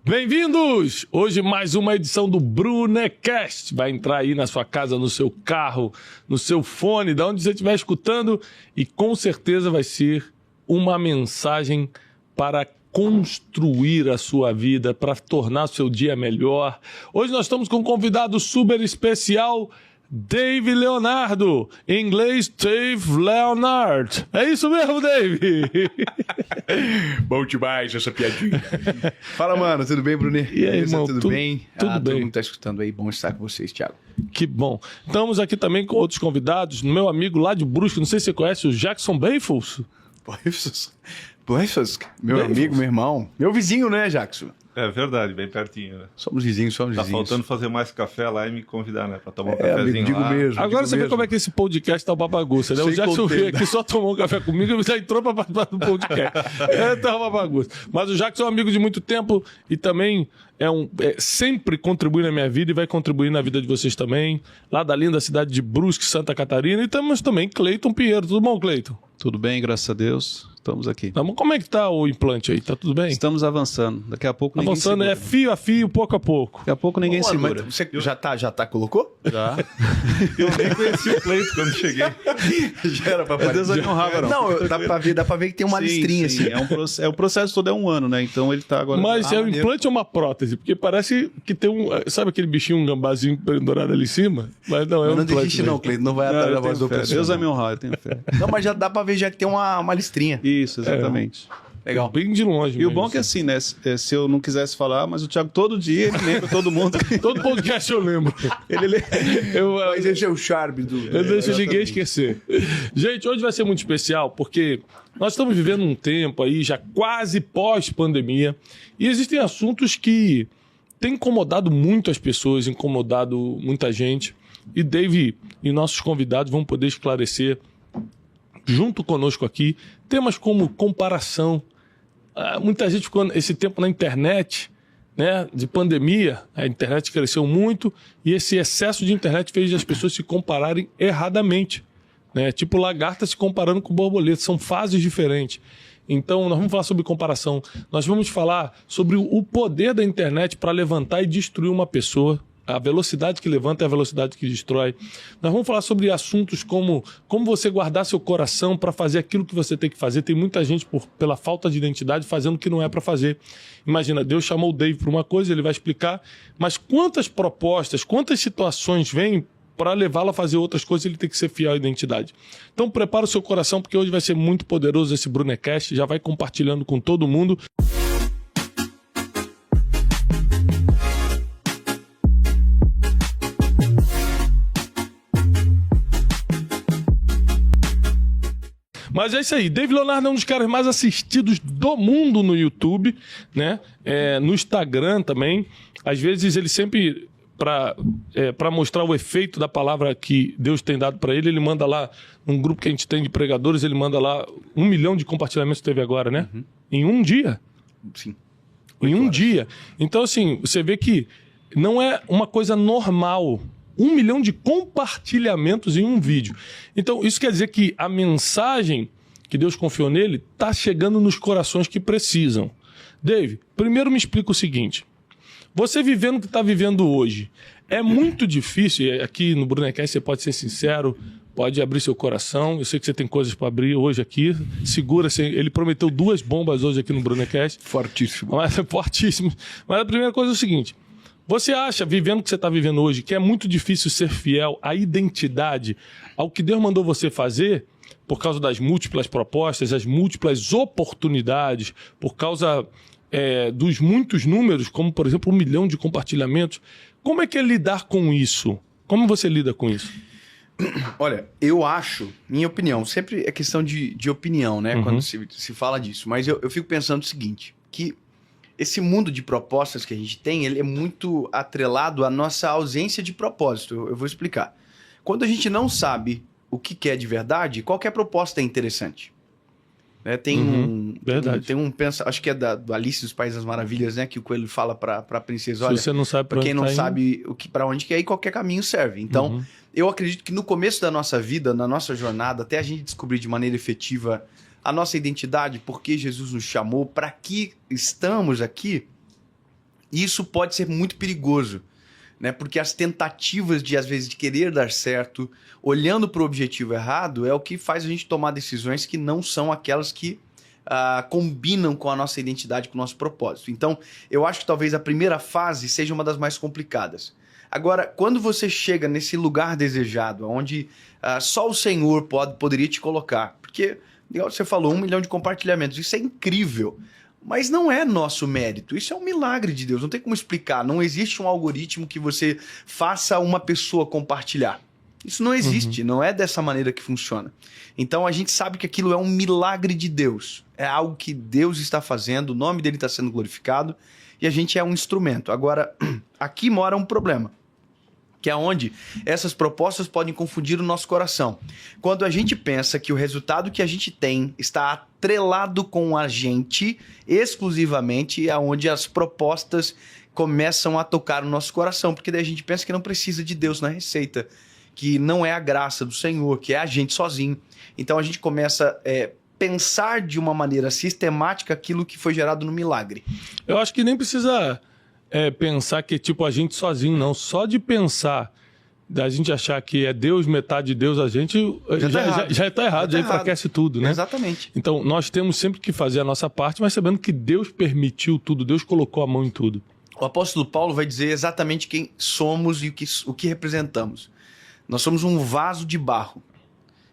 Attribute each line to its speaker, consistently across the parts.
Speaker 1: Bem-vindos! Hoje mais uma edição do Brunecast. Vai entrar aí na sua casa, no seu carro, no seu fone, de onde você estiver escutando, e com certeza vai ser uma mensagem para construir a sua vida, para tornar o seu dia melhor. Hoje nós estamos com um convidado super especial, Dave Leonardo. Em inglês, Dave Leonard. É isso mesmo, Dave?
Speaker 2: Bom demais essa piadinha. Fala, mano. Tudo bem, Brunet?
Speaker 1: E aí, irmão?
Speaker 2: Tudo bem?
Speaker 1: Tudo bem.
Speaker 2: Todo mundo tá escutando aí. Bom estar com vocês, Thiago.
Speaker 1: Que bom. Estamos aqui também com outros convidados. Meu amigo lá de Brusque, não sei se você conhece, o Jackson Beifus.
Speaker 2: Beifus? Meu amigo, meu irmão. Meu vizinho, né, Jackson?
Speaker 3: É verdade, bem pertinho, né?
Speaker 2: Somos vizinhos.
Speaker 3: Tá faltando fazer mais café lá e me convidar, né? Pra tomar um
Speaker 2: amigo,
Speaker 3: cafezinho
Speaker 2: digo
Speaker 3: lá.
Speaker 2: mesmo.
Speaker 1: Agora você vê como é que esse podcast tá uma bagunça, né? O Jackson veio aqui, só tomou um café comigo e já entrou pra participar do podcast. Tá uma bagunça. Mas o Jackson é um amigo de muito tempo e também sempre contribui na minha vida e vai contribuir na vida de vocês também. Lá da linda cidade de Brusque, Santa Catarina. E temos também Cleiton Pinheiro. Tudo bom, Cleiton?
Speaker 4: Tudo bem, graças a Deus. Estamos aqui.
Speaker 1: Tá bom. Como é que tá o implante aí? Tá tudo bem?
Speaker 4: Estamos avançando. Daqui a pouco ninguém
Speaker 1: Avançando
Speaker 4: segura.
Speaker 1: É fio a fio, pouco a pouco.
Speaker 4: Daqui a pouco ninguém segura.
Speaker 2: Mas você já colocou?
Speaker 4: Já.
Speaker 3: Eu nem conheci o Cleiton quando cheguei.
Speaker 2: Já era pra aparecer.
Speaker 4: Deus não honrava, não.
Speaker 2: Não, dá pra ver que tem uma listrinha
Speaker 4: sim.
Speaker 2: assim.
Speaker 4: O processo todo é um ano, né? Então ele tá agora...
Speaker 1: Mas é um
Speaker 2: maneiro.
Speaker 1: implante ou uma prótese? Porque parece que tem um... Sabe aquele bichinho, um gambazinho pendurado ali em cima? Mas não, é um
Speaker 2: Não
Speaker 1: implante.
Speaker 2: desiste não, Cleiton. Não vai atrás da voz do
Speaker 4: Deus vai me honrar, eu tenho fé.
Speaker 2: Não, mas já dá pra ver já que tem uma listrinha.
Speaker 4: Isso, exatamente.
Speaker 2: Legal.
Speaker 1: Bem de longe.
Speaker 4: E o
Speaker 1: mesmo,
Speaker 4: bom é que assim, né? Se eu não quisesse falar, mas o Thiago todo dia, ele lembra todo mundo.
Speaker 1: Todo podcast eu lembro.
Speaker 2: Mas esse é o charme do...
Speaker 1: Eu deixo ninguém esquecer. Gente, hoje vai ser muito especial porque nós estamos vivendo um tempo aí já quase pós-pandemia e existem assuntos que têm incomodado muito as pessoas, incomodado muita gente. E Dave e nossos convidados vão poder esclarecer junto conosco aqui temas como comparação. Muita gente ficou esse tempo na internet, né, de pandemia, a internet cresceu muito e esse excesso de internet fez as pessoas se compararem erradamente, né? Tipo lagarta se comparando com borboleta, são fases diferentes. Então nós vamos falar sobre comparação, nós vamos falar sobre o poder da internet para levantar e destruir uma pessoa. A velocidade que levanta é a velocidade que destrói. Nós vamos falar sobre assuntos como você guardar seu coração para fazer aquilo que você tem que fazer. Tem muita gente, pela falta de identidade, fazendo o que não é para fazer. Imagina, Deus chamou o Dave para uma coisa, ele vai explicar, mas quantas propostas, quantas situações vêm para levá-lo a fazer outras coisas, ele tem que ser fiel à identidade. Então prepara o seu coração, porque hoje vai ser muito poderoso esse Brunecast. Já vai compartilhando com todo mundo. Mas é isso aí. Dave Leonardo é um dos caras mais assistidos do mundo no YouTube, né? No Instagram também. Às vezes ele sempre, para mostrar o efeito da palavra que Deus tem dado para ele manda lá, num grupo que a gente tem de pregadores, ele manda lá 1 milhão de compartilhamentos teve agora, né? Uhum. Em um dia.
Speaker 2: Sim.
Speaker 1: Em um dia. Então, assim, você vê que não é uma coisa normal. 1 milhão de compartilhamentos em um vídeo. Então, isso quer dizer que a mensagem que Deus confiou nele está chegando nos corações que precisam. Dave, primeiro me explica o seguinte. Você vivendo o que está vivendo hoje, é muito difícil, aqui no Brunecast você pode ser sincero, pode abrir seu coração, eu sei que você tem coisas para abrir hoje aqui, segura, ele prometeu 2 bombas hoje aqui no Brunecast.
Speaker 2: Fortíssimo.
Speaker 1: Fortíssimo. Mas a primeira coisa é o seguinte... Você acha, vivendo o que você está vivendo hoje, que é muito difícil ser fiel à identidade, ao que Deus mandou você fazer, por causa das múltiplas propostas, as múltiplas oportunidades, por causa dos muitos números, como, por exemplo, 1 milhão de compartilhamentos? Como é que é lidar com isso? Como você lida com isso?
Speaker 2: Olha, eu acho, minha opinião, sempre é questão de opinião, né? Uhum. Quando se fala disso. Mas eu fico pensando o seguinte, que esse mundo de propostas que a gente tem, ele é muito atrelado à nossa ausência de propósito. Eu vou explicar. Quando a gente não sabe o que quer de verdade, qualquer proposta é interessante. Tem acho que é do Alice dos Países das Maravilhas, né? Que o Coelho fala pra princesa, olha,
Speaker 1: se você não sabe
Speaker 2: pra quem não sabe para onde quer ir, qualquer caminho serve. Então, eu acredito que no começo da nossa vida, na nossa jornada, até a gente descobrir de maneira efetiva a nossa identidade, por que Jesus nos chamou, para que estamos aqui, E isso pode ser muito perigoso, né? Porque as tentativas de, às vezes, de querer dar certo, olhando para o objetivo errado, é o que faz a gente tomar decisões que não são aquelas que combinam com a nossa identidade, com o nosso propósito. Então, eu acho que talvez a primeira fase seja uma das mais complicadas. Agora, quando você chega nesse lugar desejado, onde só o Senhor poderia te colocar, porque, igual você falou, 1 milhão de compartilhamentos, isso é incrível, mas não é nosso mérito, isso é um milagre de Deus, não tem como explicar, não existe um algoritmo que você faça uma pessoa compartilhar. Isso não existe, não é dessa maneira que funciona. Então a gente sabe que aquilo é um milagre de Deus, é algo que Deus está fazendo, o nome dele está sendo glorificado e a gente é um instrumento. Agora, aqui mora um problema, que é onde essas propostas podem confundir o nosso coração. Quando a gente pensa que o resultado que a gente tem está atrelado com a gente, exclusivamente, é onde as propostas começam a tocar o nosso coração, porque daí a gente pensa que não precisa de Deus na receita, que não é a graça do Senhor, que é a gente sozinho. Então a gente começa a pensar de uma maneira sistemática aquilo que foi gerado no milagre.
Speaker 1: Eu acho que nem precisa pensar que é tipo a gente sozinho, não. Só de pensar, da gente achar que é Deus, metade de Deus, a gente já está errado, já enfraquece tudo, né?
Speaker 2: Exatamente.
Speaker 1: Então nós temos sempre que fazer a nossa parte, mas sabendo que Deus permitiu tudo, Deus colocou a mão em tudo.
Speaker 2: O apóstolo Paulo vai dizer exatamente quem somos e o que representamos. Nós somos um vaso de barro.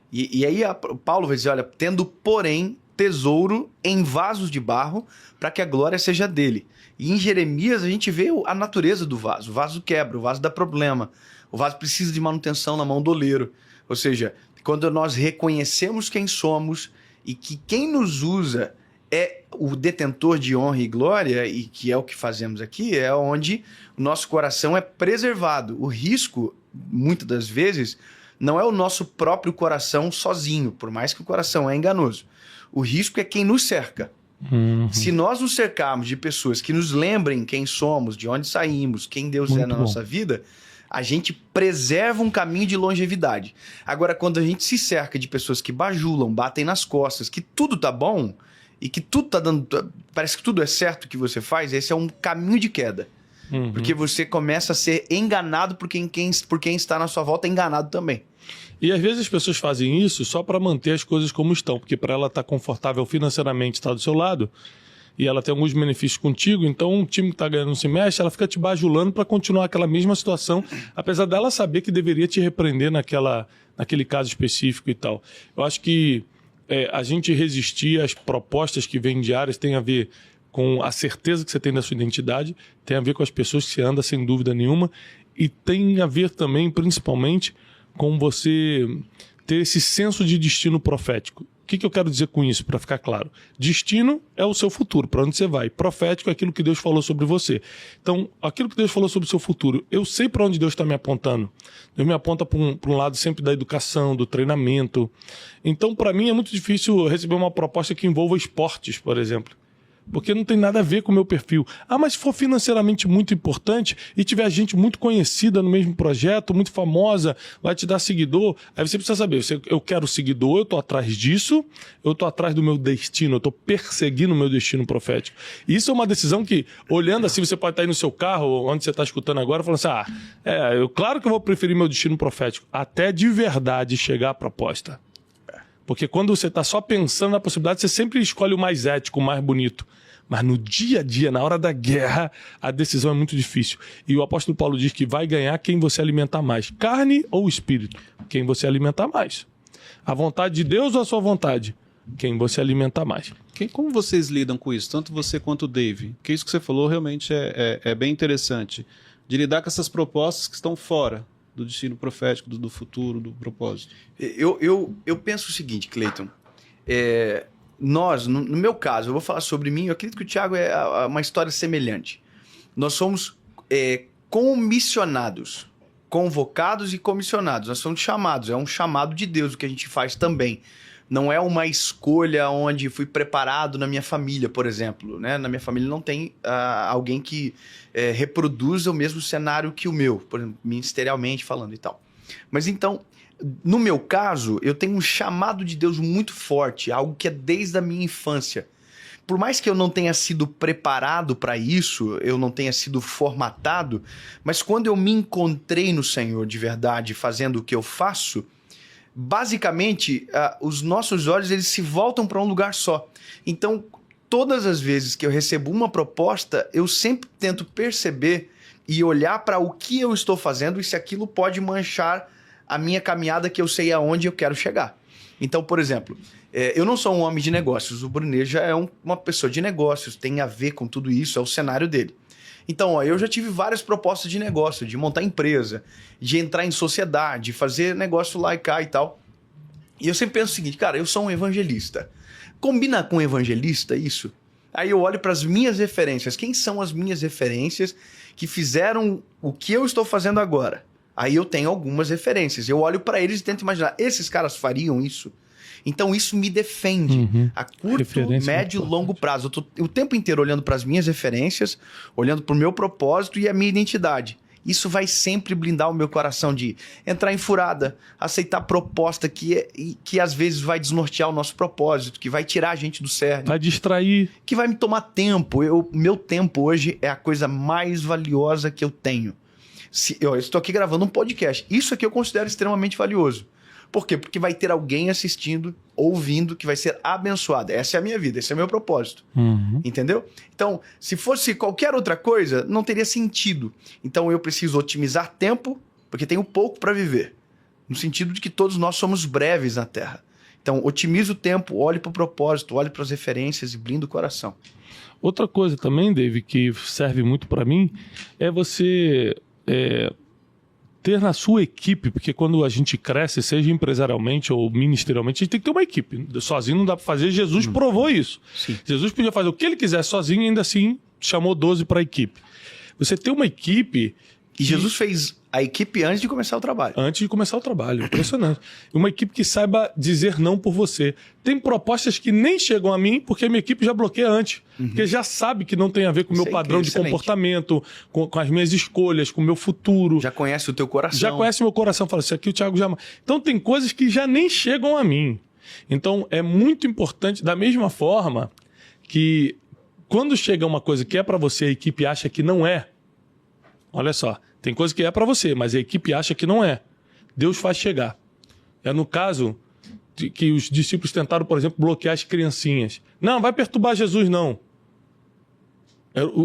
Speaker 2: E aí Paulo vai dizer, olha, tendo, porém, tesouro em vasos de barro, para que a glória seja dele. E em Jeremias a gente vê a natureza do vaso. O vaso quebra, o vaso dá problema. O vaso precisa de manutenção na mão do oleiro. Ou seja, quando nós reconhecemos quem somos e que quem nos usa é o detentor de honra e glória, e que é o que fazemos aqui, é onde o nosso coração é preservado. O risco, muitas das vezes, não é o nosso próprio coração sozinho, por mais que o coração é enganoso. O risco é quem nos cerca. Se nós nos cercarmos de pessoas que nos lembrem quem somos, de onde saímos, quem Deus é na nossa vida, a gente preserva um caminho de longevidade. Agora, quando a gente se cerca de pessoas que bajulam, batem nas costas, que tudo tá bom e que tudo tá dando... Parece que tudo é certo que você faz, esse é um caminho de queda. Porque você começa a ser enganado por quem está na sua volta, enganado também.
Speaker 1: E às vezes as pessoas fazem isso só para manter as coisas como estão, porque para ela estar confortável financeiramente, estar do seu lado, e ela tem alguns benefícios contigo, então um time que está ganhando não se mexe, ela fica te bajulando para continuar aquela mesma situação, apesar dela saber que deveria te repreender naquele caso específico e tal. Eu acho que a gente resistir às propostas que vêm diárias tem a ver com a certeza que você tem da sua identidade, tem a ver com as pessoas que você anda, sem dúvida nenhuma, e tem a ver também, principalmente, com você ter esse senso de destino profético. O que eu quero dizer com isso, para ficar claro? Destino é o seu futuro, para onde você vai. Profético é aquilo que Deus falou sobre você. Então, aquilo que Deus falou sobre o seu futuro, eu sei para onde Deus está me apontando. Deus me aponta para um lado sempre da educação, do treinamento. Então, para mim, é muito difícil receber uma proposta que envolva esportes, por exemplo. Porque não tem nada a ver com o meu perfil. Mas se for financeiramente muito importante e tiver gente muito conhecida no mesmo projeto, muito famosa, vai te dar seguidor, aí você precisa saber, eu quero seguidor, eu estou atrás disso, eu estou atrás do meu destino, eu estou perseguindo o meu destino profético. E isso é uma decisão que, olhando assim, você pode estar aí no seu carro, onde você está escutando agora, falando assim, claro que eu vou preferir meu destino profético, até de verdade chegar à proposta. Porque quando você está só pensando na possibilidade, você sempre escolhe o mais ético, o mais bonito. Mas no dia a dia, na hora da guerra, a decisão é muito difícil. E o apóstolo Paulo diz que vai ganhar quem você alimentar mais. Carne ou espírito? Quem você alimentar mais. A vontade de Deus ou a sua vontade? Quem você alimentar mais.
Speaker 4: Como vocês lidam com isso? Tanto você quanto o Dave. Porque isso que você falou realmente é bem interessante. De lidar com essas propostas que estão fora do destino profético, do futuro, do propósito.
Speaker 2: Eu penso o seguinte, Cleiton. Nós, no meu caso, eu vou falar sobre mim, eu acredito que o Thiago é uma história semelhante. Nós somos comissionados, convocados e comissionados. Nós somos chamados, é um chamado de Deus o que a gente faz também. Não é uma escolha onde fui preparado na minha família, por exemplo. Né? Na minha família não tem alguém que reproduza o mesmo cenário que o meu, por exemplo, ministerialmente falando e tal. Mas então, no meu caso, eu tenho um chamado de Deus muito forte, algo que é desde a minha infância. por mais que eu não tenha sido preparado para isso, eu não tenha sido formatado, mas quando eu me encontrei no Senhor de verdade, fazendo o que eu faço, basicamente, os nossos olhos eles se voltam para um lugar só. Então, todas as vezes que eu recebo uma proposta, eu sempre tento perceber e olhar para o que eu estou fazendo e se aquilo pode manchar a minha caminhada, que eu sei aonde eu quero chegar. Então, por exemplo, eu não sou um homem de negócios, o Brunet já é uma pessoa de negócios, tem a ver com tudo isso, é o cenário dele. Então, eu já tive várias propostas de negócio, de montar empresa, de entrar em sociedade, fazer negócio lá e cá e tal. E eu sempre penso o seguinte, cara, eu sou um evangelista. Combina com um evangelista isso? Aí eu olho para as minhas referências. Quem são as minhas referências que fizeram o que eu estou fazendo agora? Aí eu tenho algumas referências. Eu olho para eles e tento imaginar, esses caras fariam isso? Então isso me defende a curto, médio e longo prazo. Eu tô o tempo inteiro olhando para as minhas referências, olhando para o meu propósito e a minha identidade. Isso vai sempre blindar o meu coração de entrar em furada, aceitar proposta que às vezes vai desnortear o nosso propósito, que vai tirar a gente do cerne.
Speaker 1: Vai distrair.
Speaker 2: Que vai me tomar tempo. Meu tempo hoje é a coisa mais valiosa que eu tenho. Eu estou aqui gravando um podcast. Isso aqui eu considero extremamente valioso. Por quê? Porque vai ter alguém assistindo, ouvindo, que vai ser abençoado. Essa é a minha vida, esse é o meu propósito. Entendeu? Então, se fosse qualquer outra coisa, não teria sentido. Então, eu preciso otimizar tempo, porque tenho pouco para viver. No sentido de que todos nós somos breves na Terra. Então, otimize o tempo, olhe para o propósito, olhe para as referências e blinde o coração.
Speaker 1: Outra coisa também, Dave, que serve muito para mim, é você... ter na sua equipe, porque quando a gente cresce, seja empresarialmente ou ministerialmente, a gente tem que ter uma equipe. Sozinho não dá para fazer. Jesus provou isso. Sim. Jesus podia fazer o que ele quisesse sozinho e ainda assim chamou 12 para a equipe. Você ter uma equipe...
Speaker 2: E Jesus fez a equipe antes de começar o trabalho.
Speaker 1: Antes de começar o trabalho. Impressionante. Uma equipe que saiba dizer não por você. Tem propostas que nem chegam a mim porque a minha equipe já bloqueia antes. Porque já sabe que não tem a ver com o meu padrão de comportamento, com as minhas escolhas, com o meu futuro.
Speaker 2: Já conhece o teu coração.
Speaker 1: Já conhece o meu coração. Fala, isso aqui o Thiago já... Então tem coisas que já nem chegam a mim. Então é muito importante, da mesma forma que quando chega uma coisa que é para você, a equipe acha que não é. Olha só, tem coisa que é para você, mas a equipe acha que não é. Deus faz chegar. É no caso de que os discípulos tentaram, por exemplo, bloquear as criancinhas. Não, vai perturbar Jesus, não.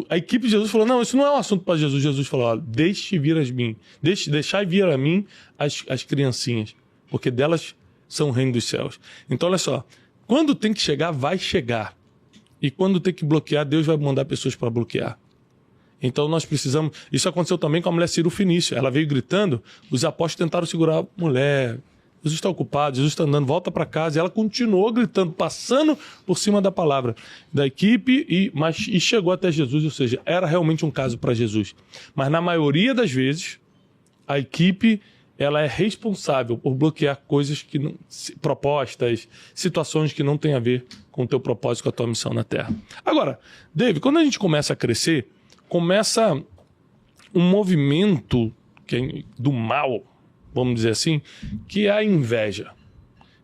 Speaker 1: A equipe de Jesus falou, não, isso não é um assunto para Jesus. Jesus falou, ó, deixai vir a mim as criancinhas, porque delas são o reino dos céus. Então, olha só, quando tem que chegar, vai chegar. E quando tem que bloquear, Deus vai mandar pessoas para bloquear. Então nós precisamos... Isso aconteceu também com a mulher Ciro Fenícia. Ela veio gritando, os apóstolos tentaram segurar a mulher. Jesus está ocupado, Jesus está andando, volta para casa. E ela continuou gritando, passando por cima da palavra da equipe e chegou até Jesus. Ou seja, era realmente um caso para Jesus. Mas na maioria das vezes, a equipe ela é responsável por bloquear coisas que não, propostas, situações que não têm a ver com o teu propósito, com a tua missão na Terra. Agora, David, quando a gente começa a crescer, começa um movimento do mal, vamos dizer assim, que é a inveja.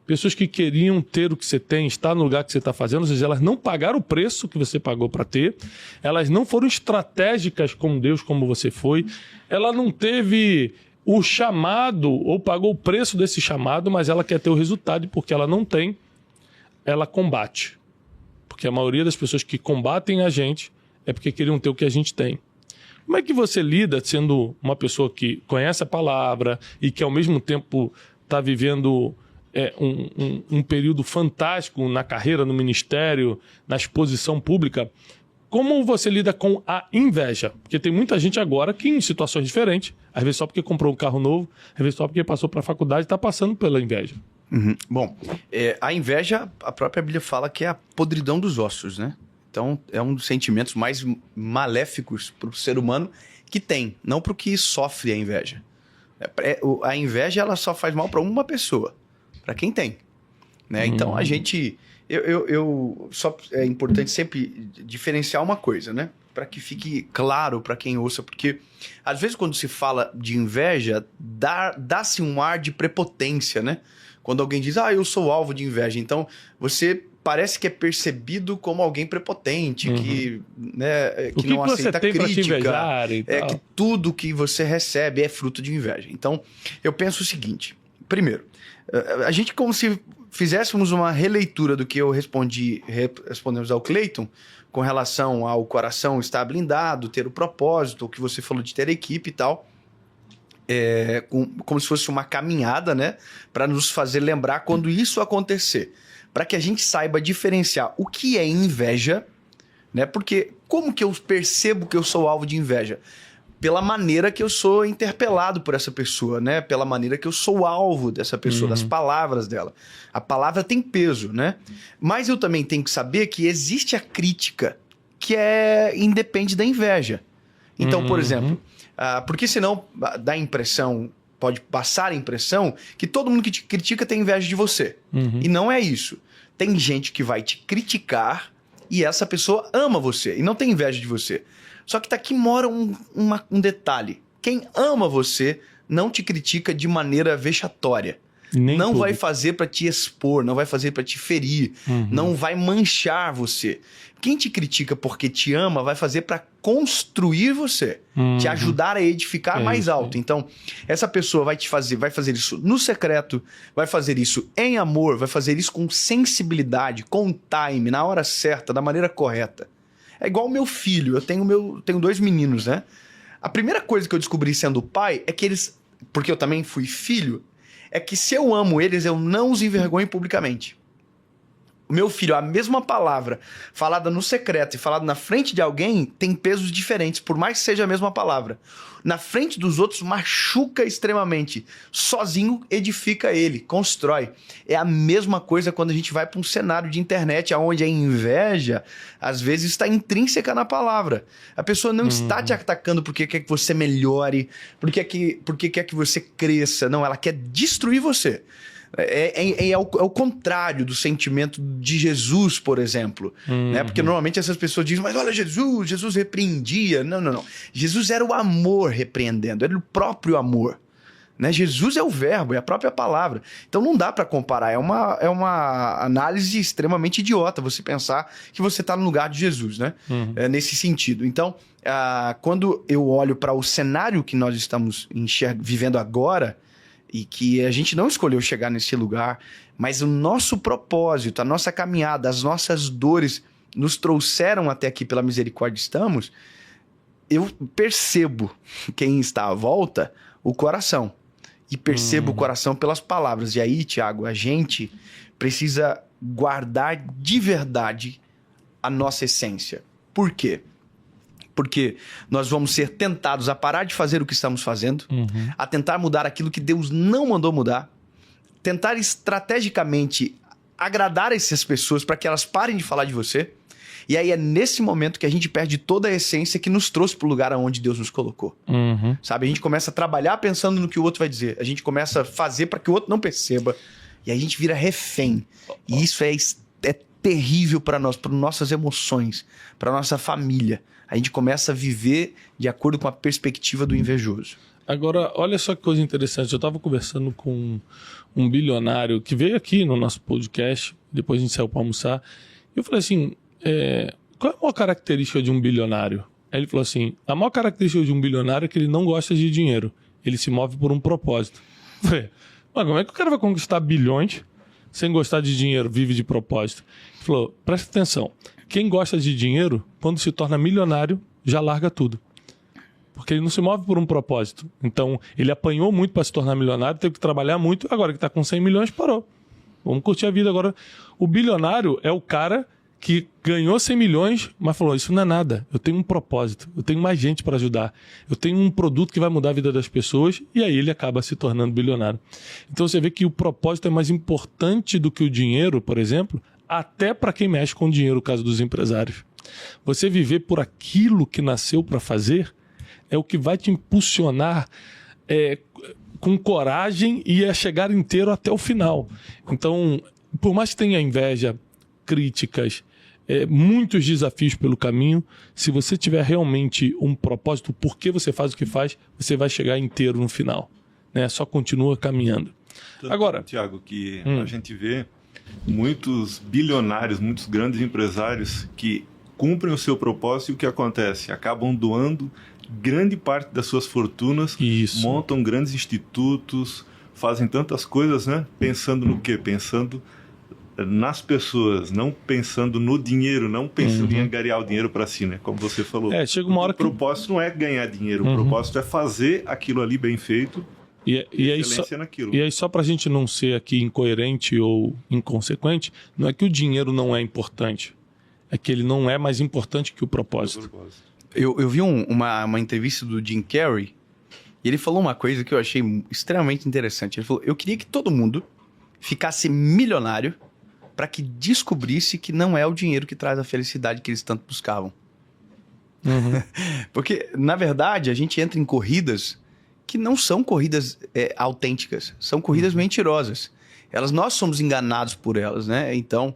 Speaker 1: Pessoas que queriam ter o que você tem, estar no lugar que você está fazendo, ou seja, elas não pagaram o preço que você pagou para ter, elas não foram estratégicas com Deus como você foi, ela não teve o chamado ou pagou o preço desse chamado, mas ela quer ter o resultado e porque ela não tem, ela combate. Porque a maioria das pessoas que combatem a gente é porque queriam ter o que a gente tem. Como é que você lida sendo uma pessoa que conhece a palavra e que ao mesmo tempo está vivendo um período fantástico na carreira, no ministério, na exposição pública? Como você lida com a inveja? Porque tem muita gente agora que em situações diferentes, às vezes só porque comprou um carro novo, às vezes só porque passou para a faculdade, está passando pela inveja.
Speaker 2: Bom, a inveja, a própria Bíblia fala que é a podridão dos ossos, né? Então, é um dos sentimentos mais maléficos para o ser humano que tem, não para o que sofre a inveja. A inveja ela só faz mal para uma pessoa, para quem tem. Né? Então, a gente... Só é importante sempre diferenciar uma coisa, né? Para que fique claro para quem ouça, porque às vezes quando se fala de inveja, dá-se um ar de prepotência, né? Quando alguém diz, eu sou alvo de inveja. Então, você parece que é percebido como alguém prepotente, que, né,
Speaker 1: O
Speaker 2: que não
Speaker 1: você
Speaker 2: aceita
Speaker 1: tem pra te
Speaker 2: crítica,
Speaker 1: invejar e tal?
Speaker 2: que tudo que você recebe é fruto de inveja. Então, eu penso o seguinte. Primeiro, a gente como se fizéssemos uma releitura do que eu respondemos ao Cleiton, com relação ao coração estar blindado, ter o propósito, o que você falou de ter equipe e tal, como se fosse uma caminhada, né, para nos fazer lembrar quando isso acontecer, para que a gente saiba diferenciar o que é inveja, né, porque como que eu percebo que eu sou alvo de inveja? Pela maneira que eu sou interpelado por essa pessoa, né? Pela maneira que eu sou alvo dessa pessoa, das palavras dela. A palavra tem peso, né? Mas eu também tenho que saber que existe a crítica, que independe da inveja. Então, por exemplo, porque senão dá a impressão, pode passar a impressão que todo mundo que te critica tem inveja de você. E não é isso. Tem gente que vai te criticar e essa pessoa ama você e não tem inveja de você. Só que aqui mora um detalhe. Quem ama você não te critica de maneira vexatória. Não vai fazer para te expor, não vai fazer para te ferir, não vai manchar você. Quem te critica porque te ama vai fazer para construir você, te ajudar a edificar mais alto. Então, essa pessoa vai fazer isso no secreto, vai fazer isso em amor, vai fazer isso com sensibilidade, com time, na hora certa, da maneira correta. É igual o meu filho, eu tenho 2 meninos, né? A primeira coisa que eu descobri sendo pai é que eles, porque eu também fui filho, é que se eu amo eles, eu não os envergonho publicamente. O meu filho, a mesma palavra falada no secreto e falada na frente de alguém tem pesos diferentes, por mais que seja a mesma palavra. Na frente dos outros machuca extremamente. Sozinho edifica ele, constrói. É a mesma coisa quando a gente vai para um cenário de internet onde a inveja, às vezes, está intrínseca na palavra. A pessoa não está te atacando porque quer que você melhore, porque quer que você cresça. Não, ela quer destruir você. É o contrário do sentimento de Jesus, por exemplo. Né? Porque normalmente essas pessoas dizem, mas olha, Jesus repreendia. Não. Jesus era o amor repreendendo, era o próprio amor. Né? Jesus é o verbo, é a própria palavra. Então não dá para comparar, é uma análise extremamente idiota você pensar que você está no lugar de Jesus, né? Nesse sentido. Então, quando eu olho para o cenário que nós estamos vivendo agora, e que a gente não escolheu chegar nesse lugar, mas o nosso propósito, a nossa caminhada, as nossas dores nos trouxeram até aqui pela misericórdia estamos, eu percebo quem está à volta, o coração. E percebo o coração pelas palavras. E aí, Tiago, a gente precisa guardar de verdade a nossa essência. Por quê? Porque nós vamos ser tentados a parar de fazer o que estamos fazendo, a tentar mudar aquilo que Deus não mandou mudar, tentar estrategicamente agradar essas pessoas para que elas parem de falar de você. E aí é nesse momento que a gente perde toda a essência que nos trouxe para o lugar aonde Deus nos colocou. Sabe? A gente começa a trabalhar pensando no que o outro vai dizer. A gente começa a fazer para que o outro não perceba. E aí a gente vira refém. E isso é terrível para nós, para nossas emoções, para nossa família. A gente começa a viver de acordo com a perspectiva do invejoso.
Speaker 1: Agora, olha só que coisa interessante. Eu estava conversando com um bilionário que veio aqui no nosso podcast, depois a gente saiu para almoçar, e eu falei assim, qual é a maior característica de um bilionário? Aí ele falou assim, a maior característica de um bilionário é que ele não gosta de dinheiro, ele se move por um propósito. Eu falei, mas como é que o cara vai conquistar bilhões sem gostar de dinheiro, vive de propósito? Ele falou, presta atenção, quem gosta de dinheiro, quando se torna milionário, já larga tudo. Porque ele não se move por um propósito. Então, ele apanhou muito para se tornar milionário, teve que trabalhar muito, agora que está com 100 milhões, parou. Vamos curtir a vida agora. O bilionário é o cara que ganhou 100 milhões, mas falou, isso não é nada, eu tenho um propósito, eu tenho mais gente para ajudar, eu tenho um produto que vai mudar a vida das pessoas, e aí ele acaba se tornando bilionário. Então você vê que o propósito é mais importante do que o dinheiro, por exemplo, até para quem mexe com dinheiro, no caso dos empresários. Você viver por aquilo que nasceu para fazer é o que vai te impulsionar com coragem e a chegar inteiro até o final. Então, por mais que tenha inveja, críticas, muitos desafios pelo caminho, se você tiver realmente um propósito, por que você faz o que faz, você vai chegar inteiro no final. Né? Só continua caminhando.
Speaker 3: Tanto,
Speaker 1: agora,
Speaker 3: Tiago, que a gente vê muitos bilionários, muitos grandes empresários que cumprem o seu propósito e o que acontece? Acabam doando grande parte das suas fortunas,
Speaker 1: Isso.
Speaker 3: montam grandes institutos, fazem tantas coisas, né? Pensando no quê? Pensando nas pessoas, não pensando no dinheiro, não pensando em angariar o dinheiro para si, né? Como você falou.
Speaker 1: Chega uma hora que...
Speaker 3: O propósito não é ganhar dinheiro, o propósito é fazer aquilo ali bem feito
Speaker 1: E aí
Speaker 3: excelência naquilo.
Speaker 1: E aí, só pra gente não ser aqui incoerente ou inconsequente, não é que o dinheiro não é importante, é que ele não é mais importante que o propósito.
Speaker 2: Eu vi uma entrevista do Jim Carrey e ele falou uma coisa que eu achei extremamente interessante. Ele falou, eu queria que todo mundo ficasse milionário para que descobrisse que não é o dinheiro que traz a felicidade que eles tanto buscavam. Porque, na verdade, a gente entra em corridas que não são corridas autênticas, são corridas mentirosas. Nós somos enganados por elas, né? Então,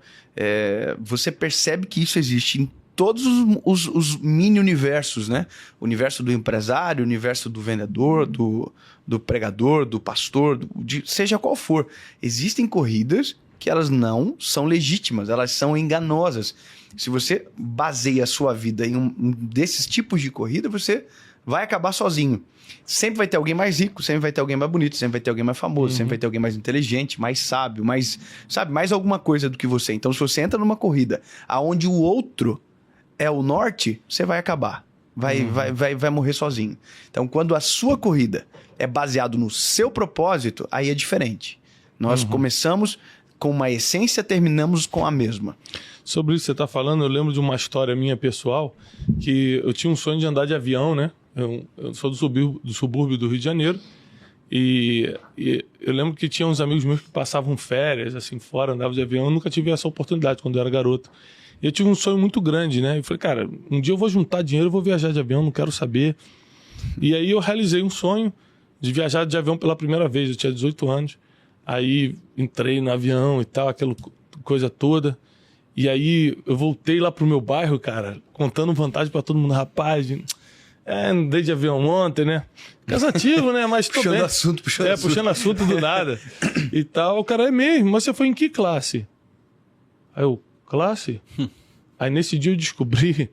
Speaker 2: você percebe que isso existe em todos os mini-universos, né? O universo do empresário, o universo do vendedor, do pregador, do pastor, seja qual for. Existem corridas que elas não são legítimas, elas são enganosas. Se você baseia a sua vida em um desses tipos de corrida, você vai acabar sozinho. Sempre vai ter alguém mais rico, sempre vai ter alguém mais bonito, sempre vai ter alguém mais famoso, sempre vai ter alguém mais inteligente, mais sábio, mais alguma coisa do que você. Então, se você entra numa corrida onde o outro é o norte, você vai acabar. Vai morrer sozinho. Então, quando a sua corrida é baseada no seu propósito, aí é diferente. Nós começamos com uma essência, terminamos com a mesma.
Speaker 1: Sobre isso que você está falando, eu lembro de uma história minha pessoal, que eu tinha um sonho de andar de avião, né? Eu sou do subúrbio do Rio de Janeiro, e eu lembro que tinha uns amigos meus que passavam férias, assim, fora, andavam de avião. Eu nunca tive essa oportunidade quando eu era garoto. E eu tive um sonho muito grande, né? Eu falei, cara, um dia eu vou juntar dinheiro, eu vou viajar de avião, não quero saber. E aí eu realizei um sonho de viajar de avião pela primeira vez, eu tinha 18 anos. Aí entrei no avião e tal, aquela coisa toda. E aí eu voltei lá pro meu bairro, cara, contando vantagem pra todo mundo. Rapaz, andei de avião ontem, né? Cansativo, né? Mas tô bem. Puxando assunto do nada. E tal. O cara, é mesmo, mas você foi em que classe? Aí eu, classe? Aí nesse dia eu descobri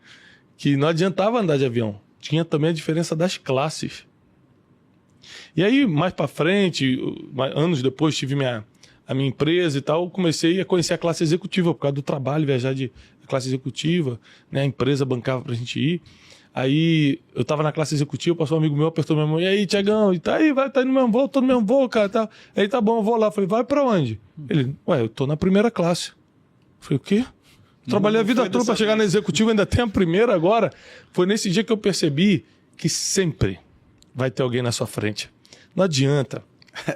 Speaker 1: que não adiantava andar de avião. Tinha também a diferença das classes. E aí, mais pra frente, anos depois, tive a minha empresa e tal, comecei a conhecer a classe executiva, por causa do trabalho, viajar de classe executiva, né? A empresa bancava pra gente ir. Aí, eu tava na classe executiva, passou um amigo meu, apertou minha mão, e aí, Tiagão, e tá aí, tá indo no mesmo voo, tô no mesmo voo, cara, tá. Aí, tá bom, eu vou lá. Falei, vai pra onde? Ele, eu tô na primeira classe. Falei, o quê? Trabalhei a vida toda pra chegar na executiva, ainda tem a primeira agora. Foi nesse dia que eu percebi que sempre vai ter alguém na sua frente. Não adianta.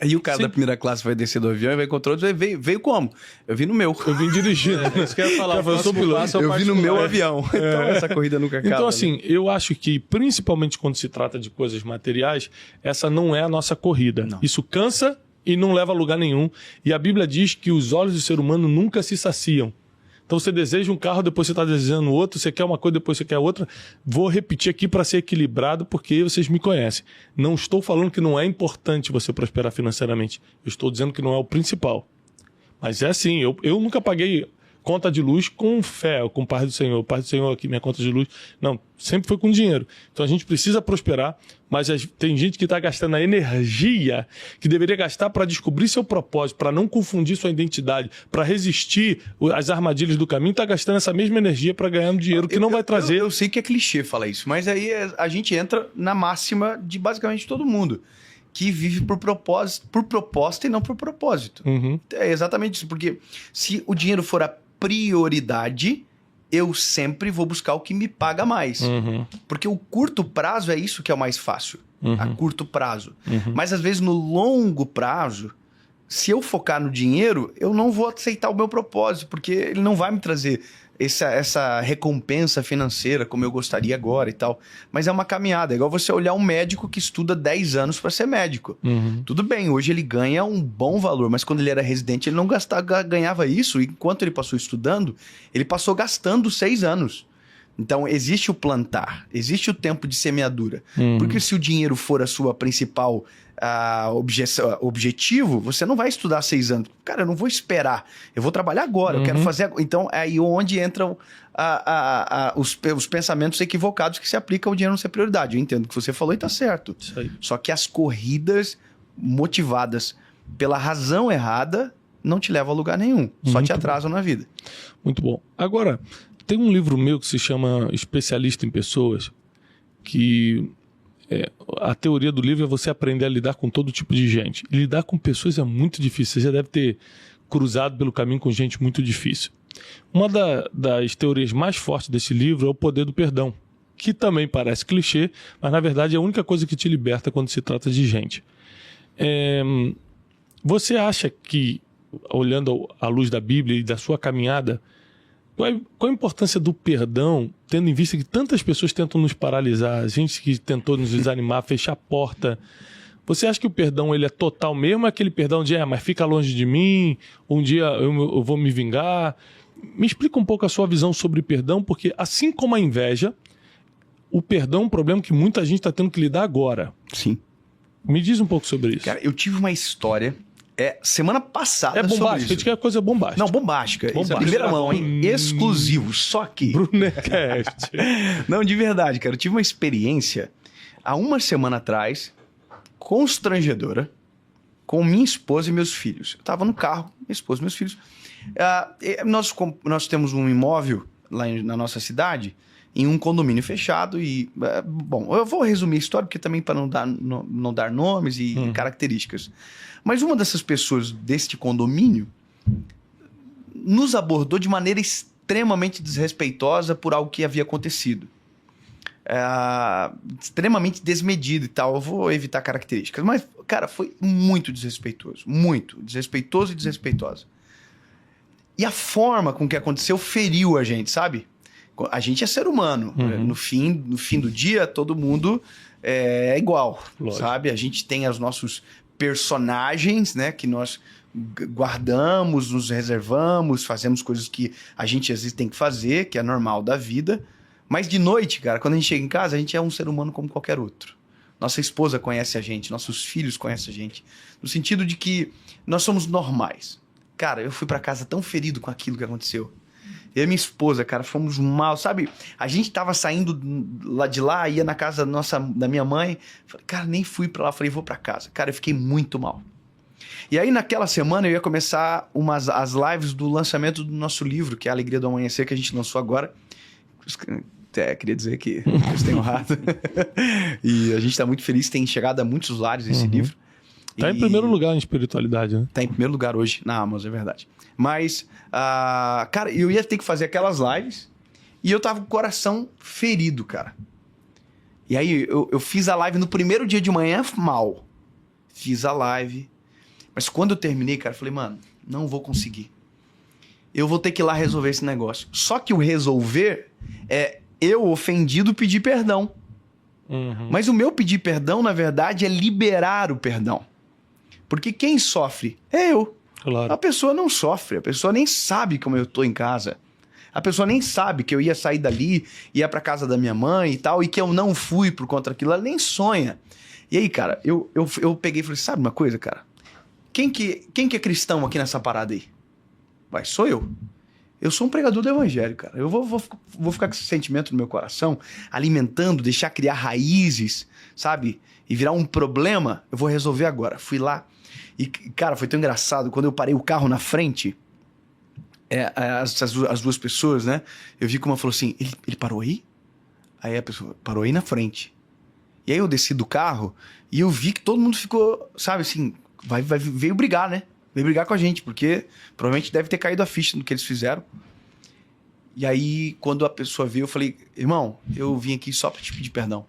Speaker 2: E o cara da primeira classe vai descer do avião e vai encontrar outro. Veio como? Eu vim no meu.
Speaker 1: Eu vim dirigindo.
Speaker 4: Isso que eu ia falar.
Speaker 1: Eu sou piloto.
Speaker 2: Eu vim no meu avião. Então essa corrida nunca acaba.
Speaker 1: Então, assim, eu acho que, principalmente quando se trata de coisas materiais, essa não é a nossa corrida.
Speaker 2: Não.
Speaker 1: Isso cansa e não leva a lugar nenhum. E a Bíblia diz que os olhos do ser humano nunca se saciam. Então você deseja um carro, depois você está desejando outro, você quer uma coisa, depois você quer outra. Vou repetir aqui para ser equilibrado, porque vocês me conhecem. Não estou falando que não é importante você prosperar financeiramente. Eu estou dizendo que não é o principal. Mas é assim, eu nunca paguei conta de luz com fé, com o Pai do Senhor. O Pai do Senhor aqui, minha conta de luz. Não, sempre foi com dinheiro. Então a gente precisa prosperar, mas tem gente que está gastando a energia que deveria gastar para descobrir seu propósito, para não confundir sua identidade, para resistir às armadilhas do caminho, está gastando essa mesma energia para ganhar um dinheiro que não vai trazer.
Speaker 2: Eu sei que é clichê falar isso, mas aí a gente entra na máxima de basicamente todo mundo, que vive por proposta e não por propósito. É exatamente isso, porque se o dinheiro for a prioridade, eu sempre vou buscar o que me paga mais. Porque o curto prazo é isso que é o mais fácil. A curto prazo. Mas às vezes no longo prazo, se eu focar no dinheiro, eu não vou aceitar o meu propósito, porque ele não vai me trazer essa recompensa financeira como eu gostaria agora e tal. Mas é uma caminhada. É igual você olhar um médico que estuda 10 anos para ser médico. Tudo bem, hoje ele ganha um bom valor, mas quando ele era residente, ele não ganhava isso. E enquanto ele passou estudando, ele passou gastando 6 anos. Então, existe o plantar, existe o tempo de semeadura.
Speaker 1: Uhum.
Speaker 2: Porque se o dinheiro for a sua principal objetivo, você não vai estudar 6 anos. Cara, eu não vou esperar. Eu vou trabalhar agora, eu quero fazer... Então, é aí onde entram os pensamentos equivocados que se aplicam ao dinheiro não ser prioridade. Eu entendo o que você falou e tá certo.
Speaker 1: Isso aí.
Speaker 2: Só que as corridas motivadas pela razão errada não te levam a lugar nenhum. Só
Speaker 1: Muito
Speaker 2: te atrasam na vida.
Speaker 1: Muito bom. Agora, tem um livro meu que se chama Especialista em Pessoas, que a teoria do livro é você aprender a lidar com todo tipo de gente. E lidar com pessoas é muito difícil. Você já deve ter cruzado pelo caminho com gente muito difícil. Uma das teorias mais fortes desse livro é o poder do perdão, que também parece clichê, mas na verdade é a única coisa que te liberta quando se trata de gente. Você acha que, olhando à luz da Bíblia e da sua caminhada, qual a importância do perdão, tendo em vista que tantas pessoas tentam nos paralisar, gente que tentou nos desanimar, fechar a porta? Você acha que o perdão ele é total mesmo? É aquele perdão de, mas fica longe de mim, um dia eu vou me vingar? Me explica um pouco a sua visão sobre perdão, porque assim como a inveja, o perdão é um problema que muita gente está tendo que lidar agora.
Speaker 2: Sim.
Speaker 1: Me diz um pouco sobre isso.
Speaker 2: Cara, eu tive uma história semana passada
Speaker 1: É
Speaker 2: sobre
Speaker 1: bombástica, a
Speaker 2: isso.
Speaker 1: gente quer coisa bombástica.
Speaker 2: Não, bombástica.
Speaker 1: Bombástica.
Speaker 2: Primeira mão, hein? Exclusivo. Só que...
Speaker 1: Brunecast.
Speaker 2: Não, de verdade, cara. Eu tive uma experiência há uma semana atrás, constrangedora, com minha esposa e meus filhos. Eu tava no carro, minha esposa e meus filhos. Nós temos um imóvel lá na nossa cidade, em um condomínio fechado e... bom, eu vou resumir a história, porque também para não dar nomes e características. Mas uma dessas pessoas deste condomínio nos abordou de maneira extremamente desrespeitosa por algo que havia acontecido. Extremamente desmedido e tal. Eu vou evitar características. Mas, cara, foi muito desrespeitoso. Muito desrespeitoso e desrespeitosa. E a forma com que aconteceu feriu a gente, sabe? A gente é ser humano. No fim do dia, todo mundo é igual,
Speaker 1: Lógico.
Speaker 2: sabe? A gente tem os nossos personagens, né? Que nós guardamos, nos reservamos, fazemos coisas que a gente às vezes tem que fazer, que é normal da vida. Mas de noite, cara, quando a gente chega em casa, a gente é um ser humano como qualquer outro. Nossa esposa conhece a gente, nossos filhos conhecem a gente. No sentido de que nós somos normais. Cara, eu fui pra casa tão ferido com aquilo que aconteceu. Eu e minha esposa, cara, fomos mal, sabe? A gente tava saindo lá de lá, ia na casa da minha mãe. Falei, cara, nem fui pra lá. Falei, vou pra casa. Cara, eu fiquei muito mal. E aí, naquela semana, eu ia começar as lives do lançamento do nosso livro, que é A Alegria do Amanhecer, que a gente lançou agora. Queria dizer que vocês têm honrado. E a gente tá muito feliz, tem chegado a muitos lares esse livro.
Speaker 1: Tá em primeiro lugar em espiritualidade, né?
Speaker 2: Tá em primeiro lugar hoje na Amazon, é verdade. Mas, cara, eu ia ter que fazer aquelas lives e eu tava com o coração ferido, cara. E aí eu fiz a live no primeiro dia de manhã mal. Fiz a live. Mas quando eu terminei, cara, eu falei, mano, não vou conseguir. Eu vou ter que ir lá resolver esse negócio. Só que o resolver é eu, ofendido, pedir perdão. Mas o meu pedir perdão, na verdade, é liberar o perdão. Porque quem sofre é eu.
Speaker 1: Claro.
Speaker 2: A pessoa não sofre, a pessoa nem sabe como eu tô em casa. A pessoa nem sabe que eu ia sair dali, ia pra casa da minha mãe e tal, e que eu não fui por conta daquilo, ela nem sonha. E aí, cara, eu peguei e falei, sabe uma coisa, cara? Quem que é cristão aqui nessa parada aí? Vai, sou eu. Eu sou um pregador do evangelho, cara. Eu vou ficar com esse sentimento no meu coração, alimentando, deixar criar raízes, sabe? E virar um problema, eu vou resolver agora. Fui lá e, cara, foi tão engraçado. Quando eu parei o carro na frente, as duas pessoas, né? Eu vi como ela falou assim, ele parou aí? Aí a pessoa, parou aí na frente. E aí eu desci do carro e eu vi que todo mundo ficou, sabe assim, veio brigar, né? Veio brigar com a gente, porque provavelmente deve ter caído a ficha do que eles fizeram. E aí, quando a pessoa veio, eu falei, irmão, eu vim aqui só pra te pedir perdão.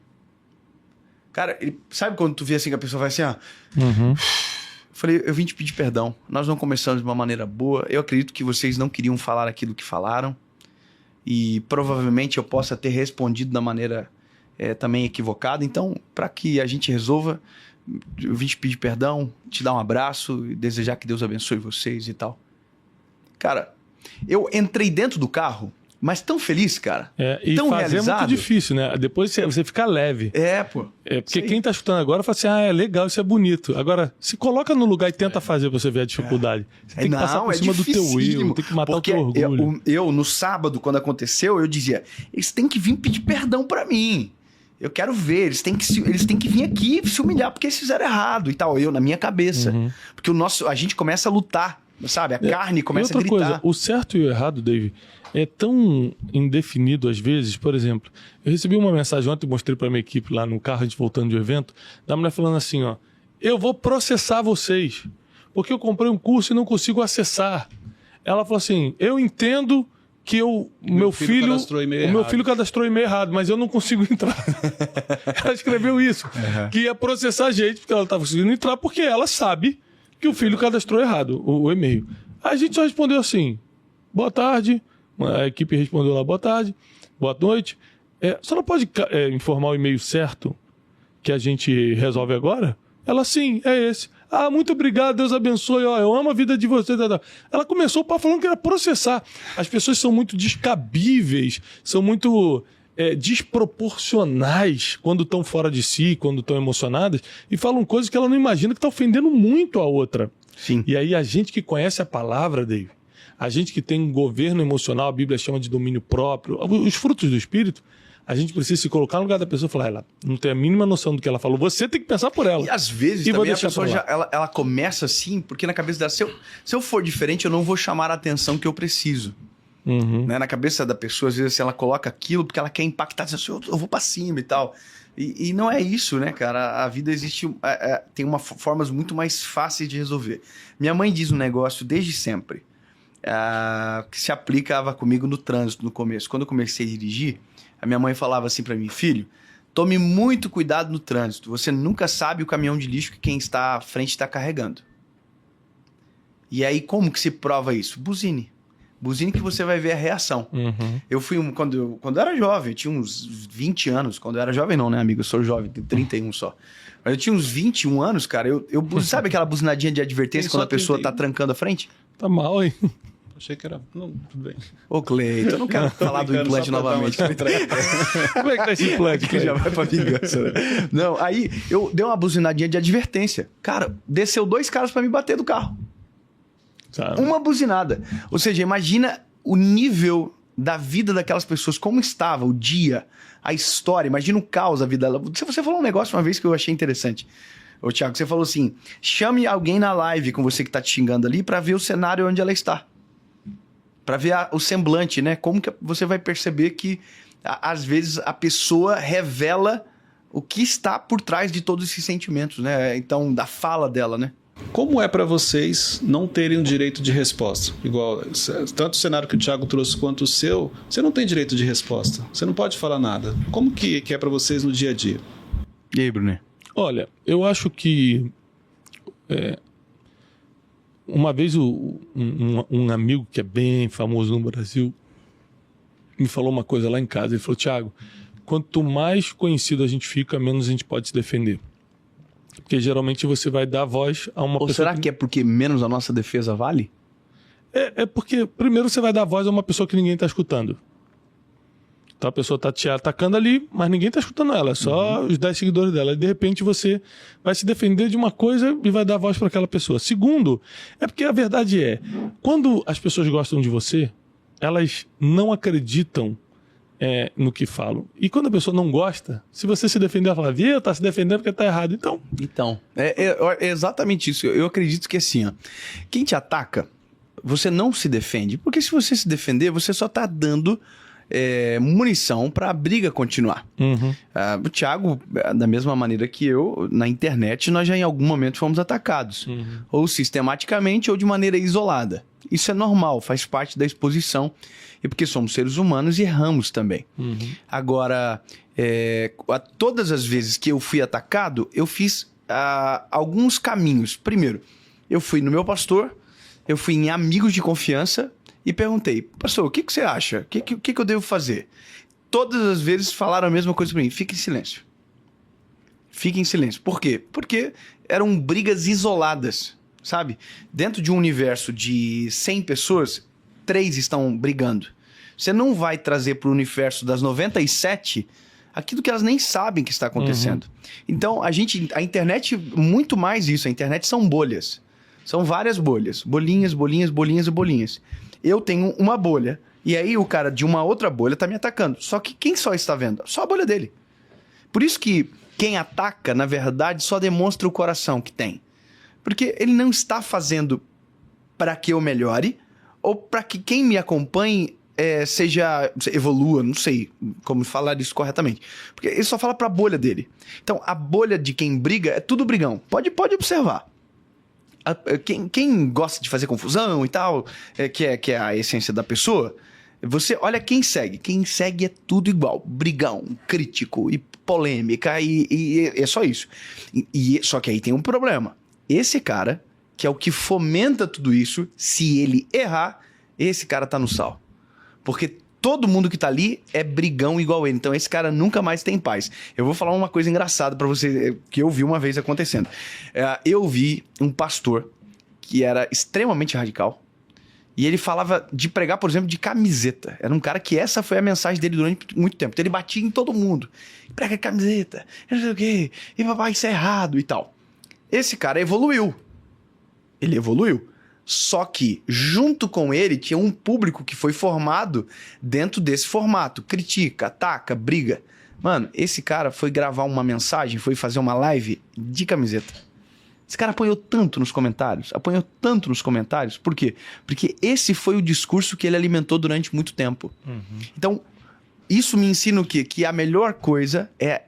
Speaker 2: Cara, sabe quando tu vê assim que a pessoa vai assim, Eu falei, eu vim te pedir perdão. Nós não começamos de uma maneira boa. Eu acredito que vocês não queriam falar aquilo que falaram. E provavelmente eu possa ter respondido da maneira também equivocada. Então, para que a gente resolva, eu vim te pedir perdão, te dar um abraço e desejar que Deus abençoe vocês e tal. Cara, eu entrei dentro do carro Mas tão feliz, cara.
Speaker 1: E
Speaker 2: tão
Speaker 1: fazer
Speaker 2: realizado.
Speaker 1: é muito difícil, né? Depois você fica leve.
Speaker 2: Pô.
Speaker 1: Porque quem tá escutando agora fala assim, é legal, isso é bonito. Agora, se coloca no lugar e tenta fazer pra você ver a dificuldade. Você tem que passar por cima do teu eu, tem que matar o teu orgulho.
Speaker 2: Eu, no sábado, quando aconteceu, eu dizia, eles têm que vir pedir perdão pra mim. Eu quero ver, eles têm que vir aqui se humilhar porque eles fizeram errado e tal. Eu, na minha cabeça. Porque a gente começa a lutar, sabe? A carne começa a gritar.
Speaker 1: Outra coisa, o certo e o errado, Dave, é tão indefinido às vezes. Por exemplo, eu recebi uma mensagem ontem, mostrei pra minha equipe lá no carro, a gente voltando de um evento, da mulher falando assim, ó, eu vou processar vocês, porque eu comprei um curso e não consigo acessar. Ela falou assim, eu entendo que o meu filho cadastrou e-mail errado, mas eu não consigo entrar. Ela escreveu isso, que ia processar a gente, porque ela estava conseguindo entrar, porque ela sabe que o filho cadastrou errado o e-mail. A gente só respondeu assim, boa tarde, a equipe respondeu lá, boa tarde, boa noite. Você não pode informar o e-mail certo que a gente resolve agora? Ela, sim, é esse. Ah, muito obrigado, Deus abençoe, ó, eu amo a vida de vocês. Ela começou falando que era processar. As pessoas são muito descabíveis, são muito desproporcionais quando estão fora de si, quando estão emocionadas, e falam coisas que ela não imagina que está ofendendo muito a outra.
Speaker 2: Sim.
Speaker 1: E aí a gente que conhece a palavra, Dave, a gente que tem um governo emocional, a Bíblia chama de domínio próprio, os frutos do Espírito, a gente precisa se colocar no lugar da pessoa e falar, ela não tem a mínima noção do que ela falou, você tem que pensar por ela.
Speaker 2: E às vezes também a pessoa ela começa assim, porque na cabeça dela, se eu for diferente, eu não vou chamar a atenção que eu preciso. Né? Na cabeça da pessoa, às vezes ela coloca aquilo porque ela quer impactar, diz assim, eu vou pra cima e tal. E não é isso, né, cara? A vida existe, tem formas muito mais fáceis de resolver. Minha mãe diz um negócio desde sempre, que se aplicava comigo no trânsito no começo. Quando eu comecei a dirigir, a minha mãe falava assim pra mim, filho, tome muito cuidado no trânsito. Você nunca sabe o caminhão de lixo que quem está à frente está carregando. E aí, como que se prova isso? Buzine. Buzine que você vai ver a reação. Eu fui, quando eu era jovem, eu tinha uns 20 anos. Quando eu era jovem não, né, amigo? Eu sou jovem, tenho 31 só. Mas eu tinha uns 21 anos, cara. Sabe aquela buzinadinha de advertência quando a pessoa tá trancando a frente?
Speaker 1: Tá mal, hein?
Speaker 4: Achei que era... Não, tudo bem.
Speaker 2: Ô, Cleiton, eu não quero falar do implante novamente.
Speaker 1: Como é que tá esse implante?
Speaker 2: Que já vai pra vingança, né? Não, aí eu dei uma buzinadinha de advertência. Cara, desceu 2 caras pra me bater do carro.
Speaker 1: Sabe?
Speaker 2: Uma buzinada. Ou seja, imagina o nível da vida daquelas pessoas, como estava o dia, a história, imagina o caos da vida dela. Você falou um negócio uma vez que eu achei interessante. Ô, Thiago, você falou assim, chame alguém na live com você que tá te xingando ali pra ver o cenário onde ela está. Pra ver o semblante, né? Como que você vai perceber que, às vezes, a pessoa revela o que está por trás de todos esses sentimentos, né? Então, da fala dela, né?
Speaker 4: Como é para vocês não terem o direito de resposta? Igual, tanto o cenário que o Thiago trouxe quanto o seu, você não tem direito de resposta. Você não pode falar nada. Como que é para vocês no dia a dia?
Speaker 2: E aí, Bruno?
Speaker 1: Olha, eu acho que... uma vez um amigo que é bem famoso no Brasil me falou uma coisa lá em casa. Ele falou, Thiago, quanto mais conhecido a gente fica, menos a gente pode se defender. Porque geralmente você vai dar voz a uma pessoa...
Speaker 2: Ou será que é porque menos a nossa defesa vale?
Speaker 1: É porque primeiro você vai dar voz a uma pessoa que ninguém está escutando. Então a pessoa está te atacando ali, mas ninguém está escutando ela. É só os 10 seguidores dela. E de repente você vai se defender de uma coisa e vai dar voz para aquela pessoa. Segundo, é porque a verdade é, quando as pessoas gostam de você, elas não acreditam no que falam. E quando a pessoa não gosta, se você se defender, ela fala, viu, tá se defendendo porque tá errado. Então,
Speaker 2: é exatamente isso. Eu acredito que assim, ó, quem te ataca, você não se defende. Porque se você se defender, você só tá dando munição para a briga continuar. O Thiago, da mesma maneira que eu, na internet, nós já em algum momento fomos atacados. Ou sistematicamente ou de maneira isolada. Isso é normal, faz parte da exposição. E porque somos seres humanos e erramos também. Agora, todas as vezes que eu fui atacado, eu fiz alguns caminhos. Primeiro, eu fui no meu pastor, eu fui em amigos de confiança e perguntei, pastor, o que você acha? O que eu devo fazer? Todas as vezes falaram a mesma coisa para mim, fique em silêncio. Fique em silêncio. Por quê? Porque eram brigas isoladas, sabe? Dentro de um universo de 100 pessoas, 3 estão brigando. Você não vai trazer para o universo das 97 aquilo que elas nem sabem que está acontecendo. Então, a internet, muito mais isso. A internet são bolhas. São várias bolhas. Bolinhas, bolinhas, bolinhas e bolinhas. Eu tenho uma bolha. E aí o cara de uma outra bolha tá me atacando. Só que quem só está vendo? Só a bolha dele. Por isso que quem ataca, na verdade, só demonstra o coração que tem. Porque ele não está fazendo para que eu melhore ou para que quem me acompanhe evolua, não sei como falar isso corretamente. Porque ele só fala para a bolha dele. Então, a bolha de quem briga é tudo brigão. Pode observar. Quem gosta de fazer confusão e tal, que é a essência da pessoa, você olha quem segue. Quem segue é tudo igual. Brigão, crítico e polêmica e é só isso. Só que aí tem um problema. Esse cara, que é o que fomenta tudo isso, se ele errar, esse cara tá no sal. Porque todo mundo que tá ali é brigão igual ele. Então esse cara nunca mais tem paz. Eu vou falar uma coisa engraçada pra você, que eu vi uma vez acontecendo. Eu vi um pastor que era extremamente radical. E ele falava de pregar, por exemplo, de camiseta. Era um cara que essa foi a mensagem dele durante muito tempo. Então ele batia em todo mundo. Prega camiseta, não sei o quê. E papai, isso é errado e tal. Esse cara evoluiu. Ele evoluiu. Só que, junto com ele, tinha um público que foi formado dentro desse formato. Critica, ataca, briga. Mano, esse cara foi gravar uma mensagem, foi fazer uma live de camiseta. Esse cara apanhou tanto nos comentários. Por quê? Porque esse foi o discurso que ele alimentou durante muito tempo. Então, isso me ensina o quê? Que a melhor coisa é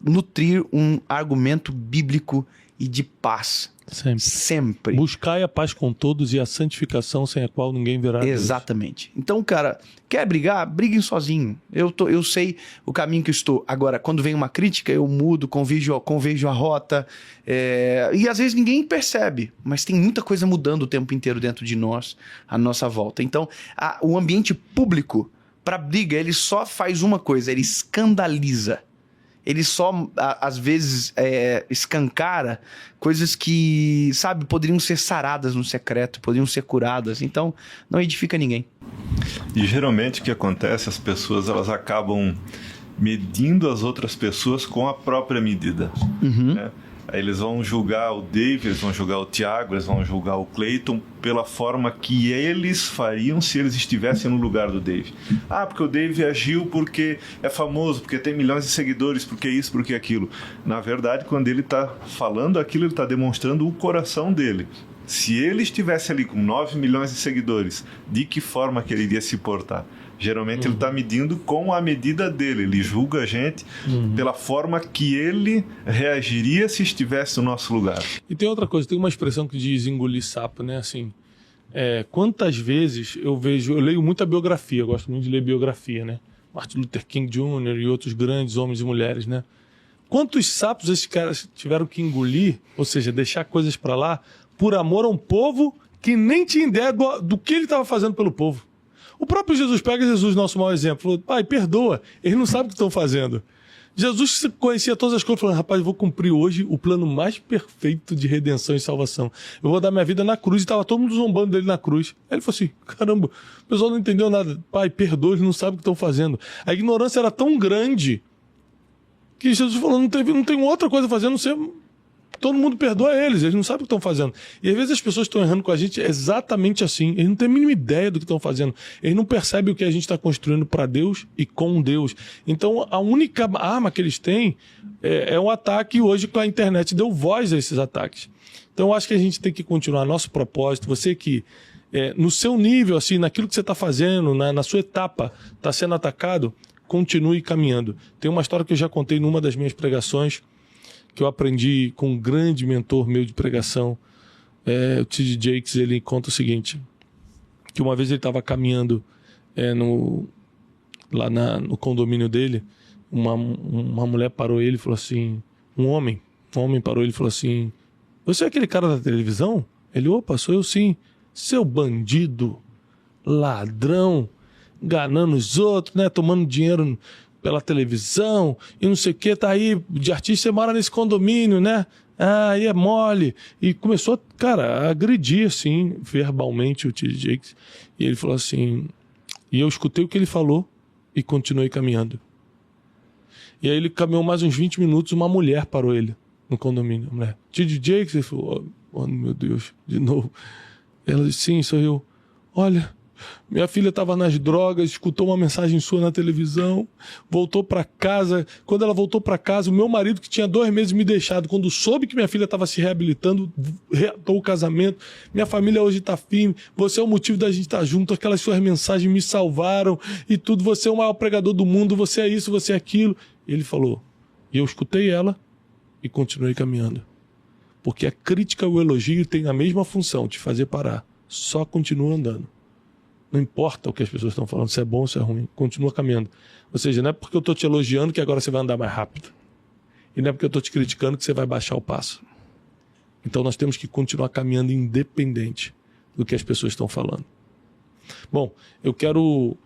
Speaker 2: nutrir um argumento bíblico e de paz. Sempre.
Speaker 1: Buscai a paz com todos e a santificação sem a qual ninguém verá Deus.
Speaker 2: Exatamente. Então, cara, quer brigar? Briguem sozinho. Eu sei o caminho que eu estou. Agora, quando vem uma crítica, eu mudo, convejo a rota. E às vezes ninguém percebe. Mas tem muita coisa mudando o tempo inteiro dentro de nós, à nossa volta. Então, o ambiente público, para briga, ele só faz uma coisa. Ele escandaliza. Ele só, às vezes, escancara coisas que, sabe, poderiam ser saradas no secreto, poderiam ser curadas. Então, não edifica ninguém.
Speaker 3: E geralmente o que acontece, as pessoas elas acabam medindo as outras pessoas com a própria medida. Né? Aí eles vão julgar o Dave, eles vão julgar o Tiago, eles vão julgar o Cleiton pela forma que eles fariam se eles estivessem no lugar do Dave. Ah, porque o Dave agiu porque é famoso, porque tem milhões de seguidores, porque isso, porque aquilo. Na verdade, quando ele está falando aquilo, ele está demonstrando o coração dele. Se ele estivesse ali com 9 milhões de seguidores, de que forma que ele iria se portar? Geralmente ele está medindo com a medida dele. Ele julga a gente pela forma que ele reagiria se estivesse no nosso lugar.
Speaker 1: E tem outra coisa, tem uma expressão que diz engolir sapo, né? Assim, quantas vezes eu leio muita biografia, eu gosto muito de ler biografia, né? Martin Luther King Jr. e outros grandes homens e mulheres, né? Quantos sapos esses caras tiveram que engolir, ou seja, deixar coisas para lá, por amor a um povo que nem tinha ideia do que ele estava fazendo pelo povo. O próprio Jesus, pega Jesus, nosso mau exemplo, falou, pai, perdoa, eles não sabem o que estão fazendo. Jesus conhecia todas as coisas, falando, rapaz, eu vou cumprir hoje o plano mais perfeito de redenção e salvação. Eu vou dar minha vida na cruz, e estava todo mundo zombando dele na cruz. Aí ele falou assim, caramba, o pessoal não entendeu nada. Pai, perdoa, eles não sabem o que estão fazendo. A ignorância era tão grande que Jesus falou, não tem outra coisa a fazer, a não ser... Todo mundo perdoa eles não sabem o que estão fazendo. E às vezes as pessoas estão errando com a gente exatamente assim. Eles não têm a mínima ideia do que estão fazendo. Eles não percebem o que a gente está construindo para Deus e com Deus. Então a única arma que eles têm é um ataque, e hoje com a internet deu voz a esses ataques. Então eu acho que a gente tem que continuar nosso propósito. Você que, no seu nível, assim, naquilo que você está fazendo, na sua etapa, está sendo atacado, continue caminhando. Tem uma história que eu já contei numa das minhas pregações, que eu aprendi com um grande mentor meu de pregação, o T.D. Jakes. Ele conta o seguinte, que uma vez ele estava caminhando lá no condomínio dele, uma mulher parou ele e falou assim, um homem parou ele e falou assim, você é aquele cara da televisão? Ele, opa, sou eu sim. Seu bandido, ladrão, enganando os outros, né, tomando dinheiro pela televisão e não sei o que, tá aí de artista, você mora nesse condomínio, né? Ah, aí é mole. E começou, cara, a agredir, assim, verbalmente o T.D. Jakes. E ele falou assim, E eu escutei o que ele falou e continuei caminhando. E aí ele caminhou mais uns 20 minutos, uma mulher parou ele no condomínio. A mulher, T.D. Jakes? Ele falou, oh, meu Deus, de novo. Ela disse, sim, sou eu. Olha, minha filha estava nas drogas, escutou uma mensagem sua na televisão, voltou para casa. Quando ela voltou para casa, o meu marido, que tinha 2 meses me deixado, quando soube que minha filha estava se reabilitando, reatou o casamento. Minha família hoje está firme. Você é o motivo da gente estar junto. Aquelas suas mensagens me salvaram e tudo. Você é o maior pregador do mundo. Você é isso, você é aquilo. Ele falou. E eu escutei ela e continuei caminhando. Porque a crítica e o elogio têm a mesma função, te fazer parar. Só continua andando. Não importa o que as pessoas estão falando, se é bom ou se é ruim. Continua caminhando. Ou seja, não é porque eu estou te elogiando que agora você vai andar mais rápido. E não é porque eu estou te criticando que você vai baixar o passo. Então nós temos que continuar caminhando independente do que as pessoas estão falando. Bom, eu quero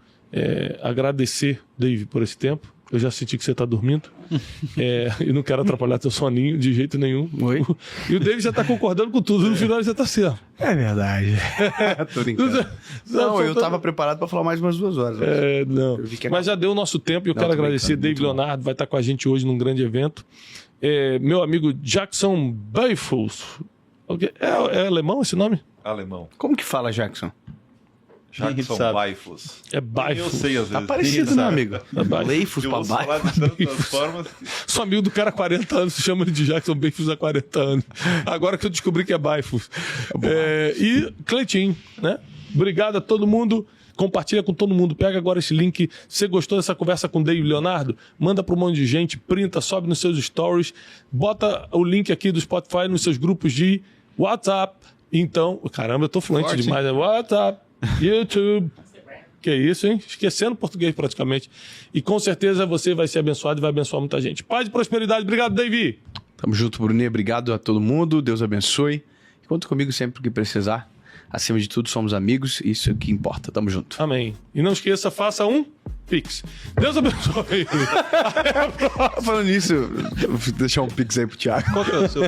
Speaker 1: agradecer, Dave, por esse tempo. Eu já senti que você está dormindo. E não quero atrapalhar teu soninho de jeito nenhum.
Speaker 2: Oi?
Speaker 1: E o Dave já está concordando com tudo. No final ele já está assim, ó.
Speaker 2: É verdade. Tô brincando. Não, eu estava preparado para falar mais umas 2 horas.
Speaker 1: Não. Mas já deu o nosso tempo e eu quero agradecer. Dave Leonardo vai estar com a gente hoje num grande evento. Meu amigo Jackson Beifus. É alemão esse nome?
Speaker 3: Alemão.
Speaker 2: Como que fala, Jackson?
Speaker 3: Jackson Beifus.
Speaker 1: É Beifus.
Speaker 3: Eu sei, às vezes.
Speaker 2: Tá parecido, né, amigo?
Speaker 1: Beifus
Speaker 3: Eu
Speaker 2: pra
Speaker 3: ouço falar
Speaker 2: baixo.
Speaker 3: de tantas formas.
Speaker 1: Sou amigo do cara há 40 anos, se chama ele de Jackson Beifus há 40 anos. Agora que eu descobri que é Beifus. E Cleitinho, né? Obrigado a todo mundo. Compartilha com todo mundo. Pega agora esse link. Se você gostou dessa conversa com o Dave Leonardo, manda para um monte de gente, printa, sobe nos seus stories, bota o link aqui do Spotify nos seus grupos de WhatsApp. Então, caramba, eu tô fluente demais. WhatsApp, YouTube. Que isso, hein? Esquecendo português praticamente. E com certeza você vai ser abençoado e vai abençoar muita gente. Paz e prosperidade. Obrigado, Davi.
Speaker 2: Tamo junto, Bruninho. Obrigado a todo mundo. Deus abençoe. Conta comigo sempre que precisar. Acima de tudo, somos amigos. Isso é o que importa. Tamo junto.
Speaker 1: Amém. E não esqueça, faça um Pix. Deus abençoe.
Speaker 2: Falando nisso, vou deixar um Pix aí pro Thiago.
Speaker 4: Qual que é o seu?